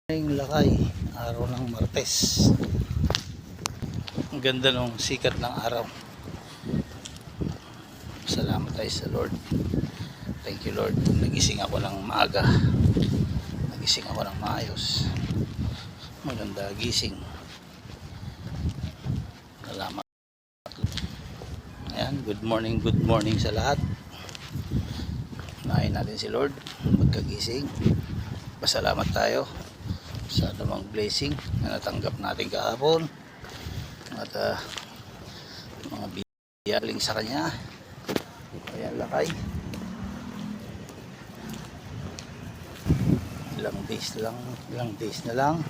Ngayong lakay, araw ng Martes. Ang ganda ng sikat ng araw. Salamat tayo sa Lord. Thank you Lord. Nagising ako ng maaga. Nagising ako ng maayos. Maganda gising. Salamat. Ayan, good morning sa lahat. Unahin natin si Lord. Pagkagising, pasalamat tayo sa anumang blessing na natanggap natin kahapon at mga biyaling sa kanya. Ayan lakay, ilang days na lang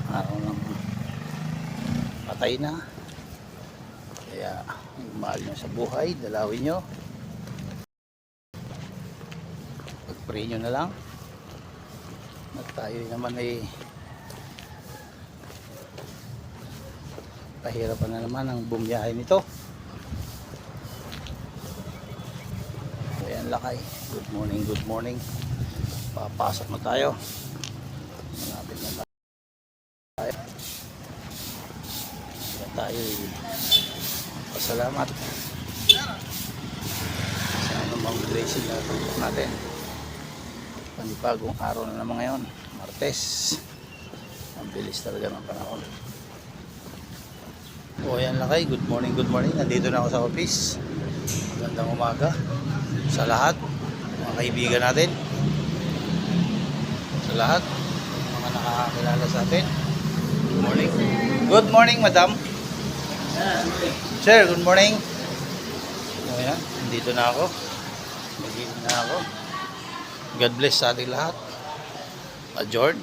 araw ng patay na. Kaya mahal nyo sa buhay, dalawin nyo, pag-pray nyo na lang at tayo naman ay pahirapan na naman ang bumiyahe nito. Ayan lakay, good morning. Papasok na tayo, malapit na tayo. Kaya tayo pasalamat sa anumang blessing na tutok natin. Panibagong araw na naman ngayon, Martes. Ang bilis talaga ng panahon. O ayan lakay, good morning. Nandito na ako sa office. Magandang umaga sa lahat, mga kaibigan natin, sa lahat mga nakakakilala sa atin. Good morning madam. Sir, good morning. O ayan, nandito na ako. Nagising na ako. God bless sa ating lahat. Adjourn.